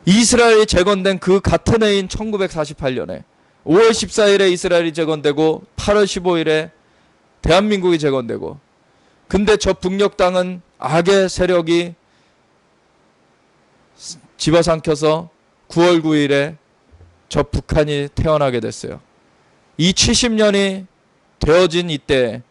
이스라엘이 재건된 그 같은 해인 1948년에 5월 14일에 이스라엘이 재건되고 8월 15일에 대한민국이 재건되고, 근데 저 북녘 땅은 악의 세력이 집어삼켜서 9월 9일에 저 북한이 태어나게 됐어요. 이 70년이 되어진 이때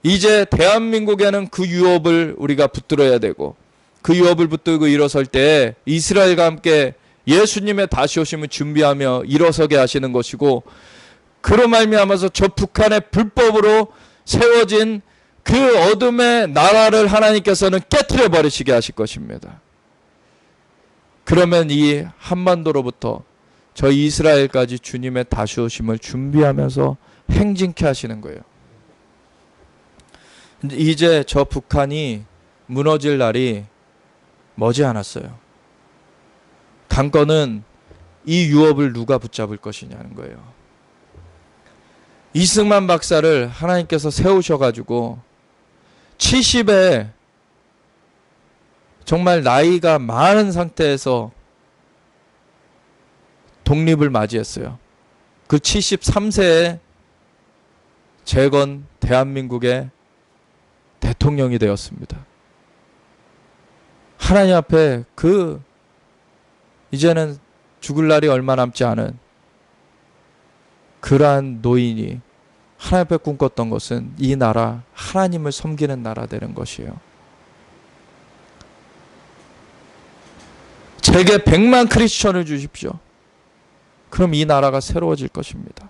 이제 대한민국에는 그 유업을 우리가 붙들어야 되고, 그 유업을 붙들고 일어설 때 이스라엘과 함께 예수님의 다시 오심을 준비하며 일어서게 하시는 것이고, 그로 말미암아서 저 북한의 불법으로 세워진 그 어둠의 나라를 하나님께서는 깨트려 버리시게 하실 것입니다. 그러면 이 한반도로부터 저 이스라엘까지 주님의 다시 오심을 준비하면서 행진케 하시는 거예요. 이제 저 북한이 무너질 날이 머지않았어요. 관건은 이 유업을 누가 붙잡을 것이냐는 거예요. 이승만 박사를 하나님께서 세우셔가지고 70에 정말 나이가 많은 상태에서 독립을 맞이했어요. 그 73세에 재건 대한민국의 대통령이 되었습니다. 하나님 앞에 이제는 죽을 날이 얼마 남지 않은 그러한 노인이 하나님 앞에 꿈꿨던 것은 이 나라, 하나님을 섬기는 나라 되는 것이에요. 제게 100만 크리스천을 주십시오. 그럼 이 나라가 새로워질 것입니다.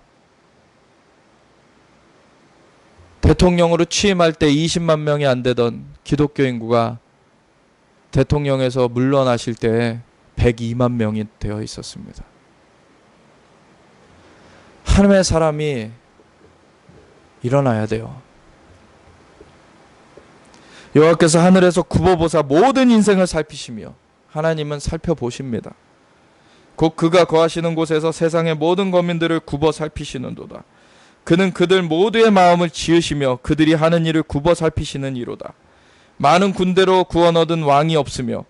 대통령으로 취임할 때 20만 명이 안 되던 기독교 인구가 대통령에서 물러나실 때 102만 명이 되어 있었습니다. 하나님의 사람이 일어나야 돼요. 여호와께서 하늘에서 굽어보사 모든 인생을 살피시며, 하나님은 살펴보십니다. 곧 그가 거하시는 곳에서 세상의 모든 거민들을 굽어 살피시는도다. 그는 그들 모두의 마음을 지으시며 그들이 하는 일을 굽어 살피시는 이로다. 많은 군대로 구원 얻은 왕이 없으며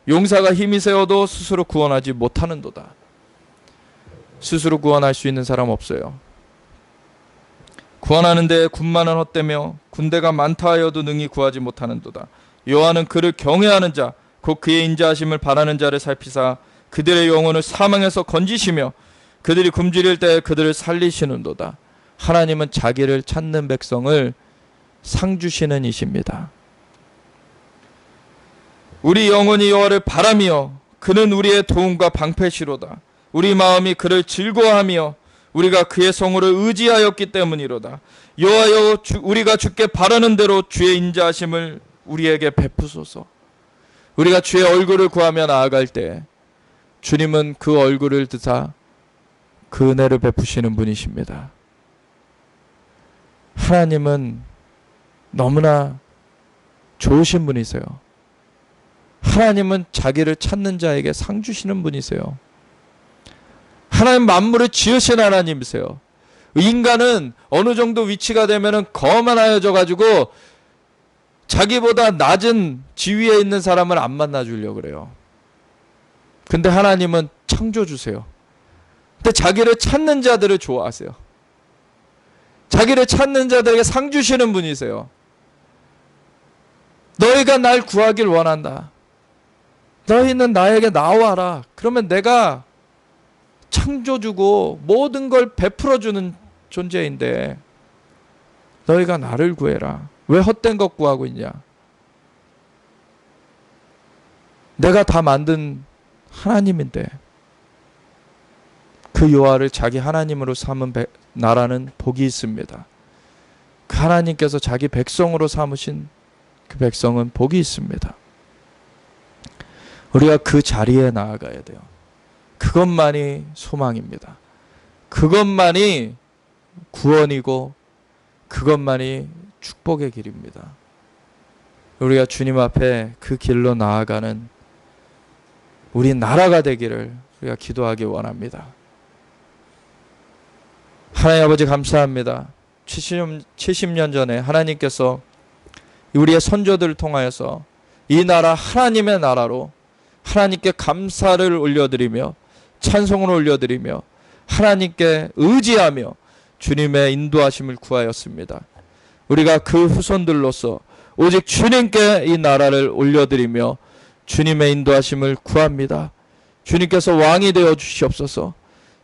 용사가 힘이 세어도 스스로 구원하지 못하는도다. 스스로 구원할 수 있는 사람 없어요. 구원하는 데에 군마는 헛되며 군대가 많다 하여도 능히 구하지 못하는도다. 여호와는 그를 경외하는 자, 곧 그의 인자하심을 바라는 자를 살피사 그들의 영혼을 사망에서 건지시며 그들이 굶주릴 때 그들을 살리시는도다. 하나님은 자기를 찾는 백성을 상 주시는 이십니다. 우리 영혼이 여호와를 바라며 그는 우리의 도움과 방패시로다. 우리 마음이 그를 즐거워하며 우리가 그의 성호를 의지하였기 때문이로다. 여호와여, 우리가 주께 바라는 대로 주의 인자하심을 우리에게 베푸소서. 우리가 주의 얼굴을 구하며 나아갈 때 주님은 그 얼굴을 드사 그 은혜를 베푸시는 분이십니다. 하나님은 너무나 좋으신 분이세요. 하나님은 자기를 찾는 자에게 상 주시는 분이세요. 하나님 만물을 지으신 하나님이세요. 인간은 어느 정도 위치가 되면은 거만하여져 가지고 자기보다 낮은 지위에 있는 사람을 안 만나주려고 그래요. 근데 하나님은 창조주세요. 근데 자기를 찾는 자들을 좋아하세요. 자기를 찾는 자들에게 상 주시는 분이세요. 너희가 날 구하길 원한다. 너희는 나에게 나와라. 그러면 내가 창조주고 모든 걸 베풀어주는 존재인데 너희가 나를 구해라. 왜 헛된 것 구하고 있냐? 내가 다 만든 하나님인데 그 여호와를 자기 하나님으로 삼은 나라는 복이 있습니다. 그 하나님께서 자기 백성으로 삼으신 그 백성은 복이 있습니다. 우리가 그 자리에 나아가야 돼요. 그것만이 소망입니다. 그것만이 구원이고 그것만이 축복의 길입니다. 우리가 주님 앞에 그 길로 나아가는 우리 나라가 되기를 우리가 기도하기 원합니다. 하나님 아버지 감사합니다. 70년 전에 하나님께서 우리의 선조들을 통하여서 이 나라 하나님의 나라로 하나님께 감사를 올려드리며 찬송을 올려드리며 하나님께 의지하며 주님의 인도하심을 구하였습니다. 우리가 그 후손들로서 오직 주님께 이 나라를 올려드리며 주님의 인도하심을 구합니다. 주님께서 왕이 되어 주시옵소서.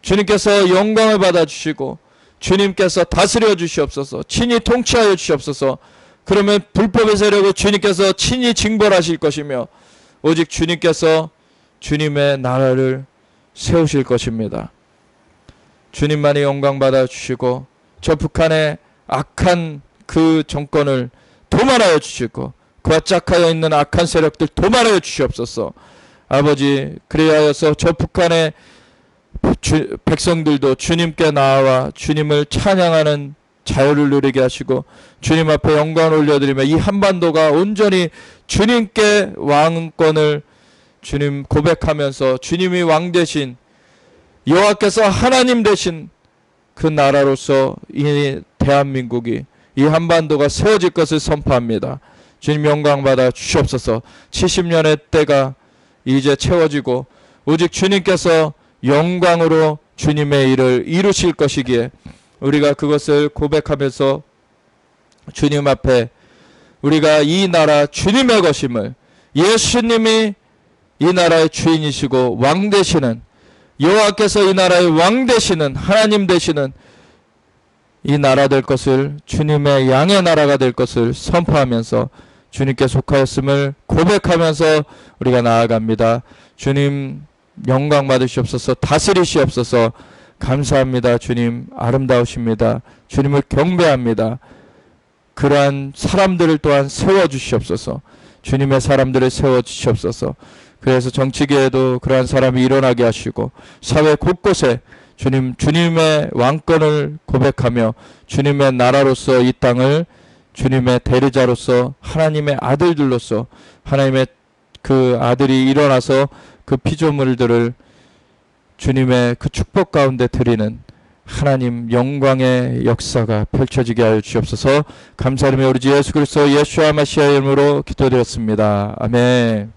주님께서 영광을 받아주시고 주님께서 다스려 주시옵소서. 친히 통치하여 주시옵소서. 그러면 불법의 세력을 주님께서 친히 징벌하실 것이며 오직 주님께서 주님의 나라를 세우실 것입니다. 주님만이 영광 받아주시고 저 북한의 악한 그 정권을 도말하여 주시고 그와 짝하여 있는 악한 세력들 도말하여 주시옵소서. 아버지, 그리하여서 저 북한의 백성들도 주님께 나아와 주님을 찬양하는 자유를 누리게 하시고 주님 앞에 영광을 올려드리며 이 한반도가 온전히 주님께 왕권을 주님 고백하면서 주님이 왕 되신 여호와께서 하나님 되신 그 나라로서 이 대한민국이 이 한반도가 세워질 것을 선포합니다. 주님 영광 받아 주시옵소서. 70년의 때가 이제 채워지고 오직 주님께서 영광으로 주님의 일을 이루실 것이기에 우리가 그것을 고백하면서 주님 앞에 우리가 이 나라 주님의 것임을, 예수님이 이 나라의 주인이시고 왕 되시는, 여호와께서 이 나라의 왕 되시는, 하나님 되시는 이 나라 될 것을, 주님의 양의 나라가 될 것을 선포하면서 주님께 속하였음을 고백하면서 우리가 나아갑니다. 주님 영광 받으시옵소서. 다스리시옵소서. 감사합니다. 주님 아름다우십니다. 주님을 경배합니다. 그러한 사람들을 또한 세워주시옵소서. 주님의 사람들을 세워주시옵소서. 그래서 정치계에도 그러한 사람이 일어나게 하시고 사회 곳곳에 주님의 왕권을 고백하며 주님의 나라로서 이 땅을 주님의 대리자로서 하나님의 아들들로서 하나님의 그 아들이 일어나서 그 피조물들을 주님의 그 축복 가운데 드리는 하나님 영광의 역사가 펼쳐지게 하여 주시옵소서. 감사드리며 우리 주 예수 그리스도 예수와 메시아의 이름으로 기도드렸습니다. 아멘.